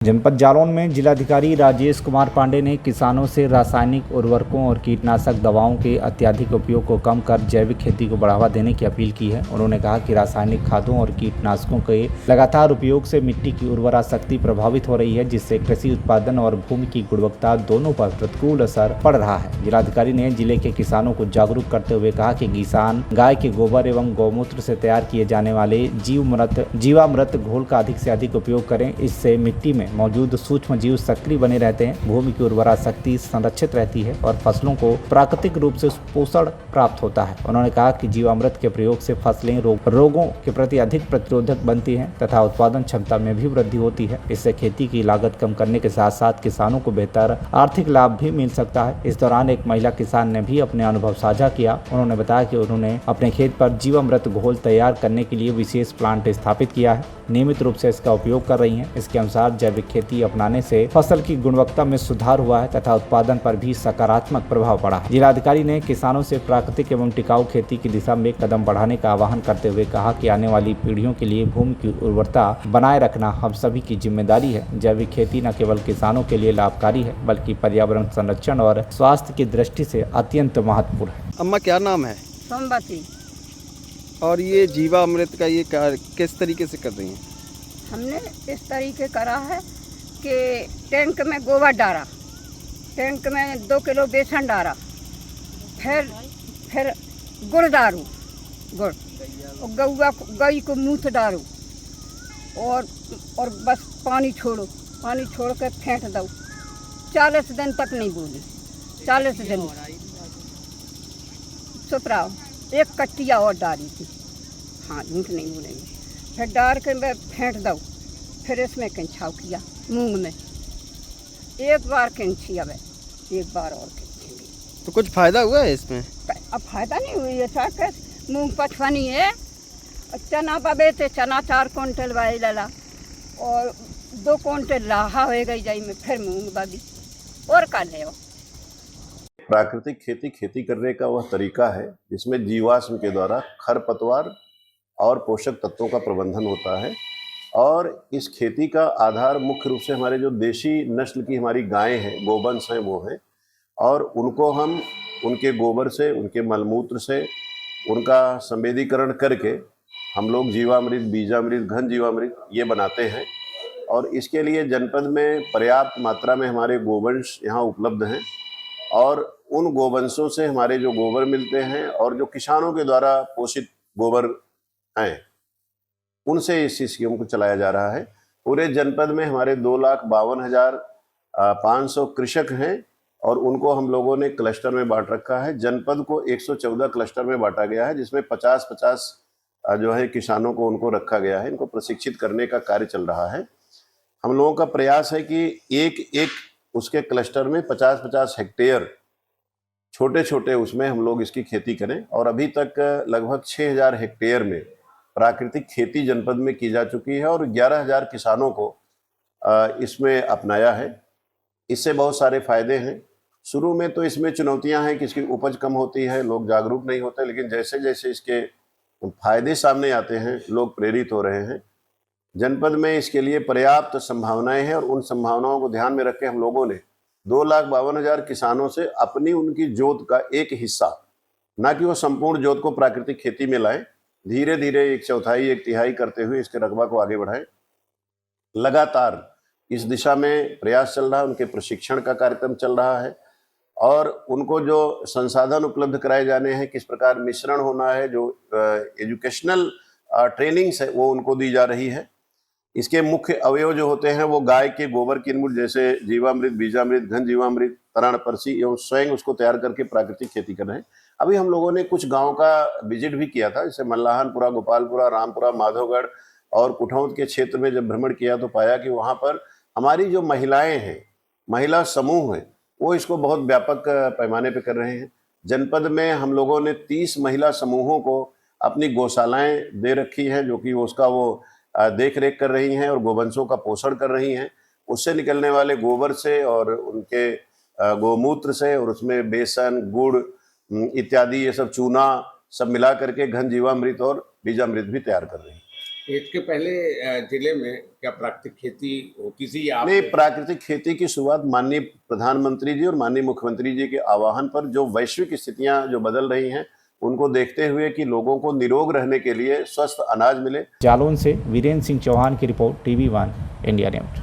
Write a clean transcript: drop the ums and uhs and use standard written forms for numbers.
जनपद जालौन में जिलाधिकारी राजेश कुमार पांडे ने किसानों से रासायनिक उर्वरकों और कीटनाशक दवाओं के अत्यधिक उपयोग को कम कर जैविक खेती को बढ़ावा देने की अपील की है। उन्होंने कहा कि रासायनिक खादों और कीटनाशकों के लगातार उपयोग से मिट्टी की उर्वरा शक्ति प्रभावित हो रही है, जिससे कृषि उत्पादन और भूमि की गुणवत्ता दोनों पर प्रतिकूल असर पड़ रहा है। जिलाधिकारी ने जिले के किसानों को जागरूक करते हुए कहा कि किसान गाय के गोबर एवं गौमूत्र से तैयार किए जाने वाले जीवामृत घोल का अधिक से अधिक उपयोग करें। इससे मिट्टी में मौजूद सूक्ष्म जीव सक्रिय बने रहते हैं, भूमि की उर्वरा शक्ति संरक्षित रहती है और फसलों को प्राकृतिक रूप से पोषण प्राप्त होता है। उन्होंने कहा कि जीवामृत के प्रयोग से फसलें रोगों के प्रति अधिक प्रतिरोधक बनती हैं तथा उत्पादन क्षमता में भी वृद्धि होती है। इससे खेती की लागत कम करने के साथ साथ किसानों को बेहतर आर्थिक लाभ भी मिल सकता है। इस दौरान एक महिला किसान ने भी अपने अनुभव साझा किया। उन्होंने बताया कि उन्होंने अपने खेत पर जीवामृत घोल तैयार करने के लिए विशेष प्लांट स्थापित किया है, नियमित रूप से इसका उपयोग कर रही हैं। इसके अनुसार जैविक खेती अपनाने से फसल की गुणवत्ता में सुधार हुआ है तथा उत्पादन पर भी सकारात्मक प्रभाव पड़ा है। जिलाधिकारी ने किसानों से प्राकृतिक एवं टिकाऊ खेती की दिशा में कदम बढ़ाने का आह्वान करते हुए कहा कि आने वाली पीढ़ियों के लिए भूमि की उर्वरता बनाए रखना हम सभी की जिम्मेदारी है। जैविक खेती न केवल किसानों के लिए लाभकारी है बल्कि पर्यावरण संरक्षण और स्वास्थ्य की दृष्टि से अत्यंत महत्वपूर्ण है। अम्मा क्या नाम है? सोमवती। और ये जीवामृत का ये किस तरीके से कर रही हैं? हमने इस तरीके करा है कि टैंक में गोबर डाला, टैंक में 2 किलो बेसन डाला, फिर गुड़ डालू, गुड़ और गई को मूत डालू और बस पानी छोड़ो, पानी छोड़ के फेंट दो। 40 दिन तक नहीं बोली, 40 दिन चुप रहो। एक कट्टिया और डाली थी, हाँ झूठ नहीं बोलेंगे। फिर डाल के मैं फेंट दो, फिर इसमें कंछाव किया मूंग में, एक बार कंछी, अब एक बार और कंछी। तो कुछ फायदा हुआ है इसमें? अब फायदा नहीं हुई है साहब, मूंग पटवानी है, चना पबे थे, चना 4 क्विंटल वाई लला और 2 क्विंटल लाहा हो गई जाई में, फिर मूंग बाबी और कर ले। प्राकृतिक खेती करने का वह तरीका है जिसमें जीवाश्म के द्वारा खरपतवार और पोषक तत्वों का प्रबंधन होता है। और इस खेती का आधार मुख्य रूप से हमारे जो देशी नस्ल की हमारी गायें हैं, गोवंश हैं, वो हैं। और उनको हम उनके गोबर से, उनके मलमूत्र से उनका संवेदीकरण करके हम लोग जीवामृत, बीजामृत, घन जीवामृत ये बनाते हैं। और इसके लिए जनपद में पर्याप्त मात्रा में हमारे गोवंश यहाँ उपलब्ध हैं और उन गोवंशों से हमारे जो गोबर मिलते हैं और जो किसानों के द्वारा पोषित गोबर हैं, उनसे इस स्कीम को चलाया जा रहा है। पूरे जनपद में हमारे 2,52,500 कृषक हैं और उनको हम लोगों ने क्लस्टर में बांट रखा है। जनपद को 114 क्लस्टर में बांटा गया है, जिसमें 50-50 जो है किसानों को उनको रखा गया है। इनको प्रशिक्षित करने का कार्य चल रहा है। हम लोगों का प्रयास है कि एक उसके क्लस्टर में 50-50 हेक्टेयर छोटे छोटे उसमें हम लोग इसकी खेती करें। और अभी तक लगभग 6,000 हेक्टेयर में प्राकृतिक खेती जनपद में की जा चुकी है और 11,000 किसानों को इसमें अपनाया है। इससे बहुत सारे फायदे हैं। शुरू में तो इसमें चुनौतियां हैं कि इसकी उपज कम होती है, लोग जागरूक नहीं होते, लेकिन जैसे जैसे इसके फायदे सामने आते हैं लोग प्रेरित हो रहे हैं। जनपद में इसके लिए पर्याप्त संभावनाएं हैं और उन संभावनाओं को ध्यान में रख के हम लोगों ने 2,52,000 किसानों से अपनी उनकी जोत का एक हिस्सा, ना कि वो संपूर्ण जोत को प्राकृतिक खेती में लाएं, धीरे धीरे 1/4 1/3 करते हुए इसके रकबा को आगे बढ़ाएं। लगातार इस दिशा में प्रयास चल रहा है, उनके प्रशिक्षण का कार्यक्रम चल रहा है और उनको जो संसाधन उपलब्ध कराए जाने हैं, किस प्रकार मिश्रण होना है, जो एजुकेशनल ट्रेनिंग्स है वो उनको दी जा रही है। इसके मुख्य अवयव जो होते हैं वो गाय के गोबर की इनपुट, जैसे जीवामृत, बीजामृत, घन जीवामृत, तराण परसी, एवं स्वयं उसको तैयार करके प्राकृतिक खेती कर रहे हैं। अभी हम लोगों ने कुछ गांव का विजिट भी किया था, जैसे मल्लाहनपुरा, गोपालपुरा, रामपुरा, माधवगढ़ और कुठौत के क्षेत्र में जब भ्रमण किया तो पाया कि वहाँ पर हमारी जो महिलाएं हैं, महिला समूह हैं, वो इसको बहुत व्यापक पैमाने पर कर रहे हैं। जनपद में हम लोगों ने 30 महिला समूहों को अपनी गौशालाएं दे रखी हैं, जो कि उसका वो देख रेख कर रही हैं और गोवंशों का पोषण कर रही हैं। उससे निकलने वाले गोबर से और उनके गौमूत्र से और उसमें बेसन, गुड़ इत्यादि ये सब चूना सब मिला करके घन जीवामृत और बीजामृत भी तैयार कर रही हैं। इसके पहले जिले में क्या प्राकृतिक खेती होती थी या नहीं, प्राकृतिक खेती की शुरुआत माननीय प्रधानमंत्री जी और माननीय मुख्यमंत्री जी के आह्वान पर, जो वैश्विक स्थितियां जो बदल रही हैं उनको देखते हुए कि लोगों को निरोग रहने के लिए स्वस्थ अनाज मिले। जालौन से वीरेंद्र सिंह चौहान की रिपोर्ट, TV1 इंडिया न्यूज़।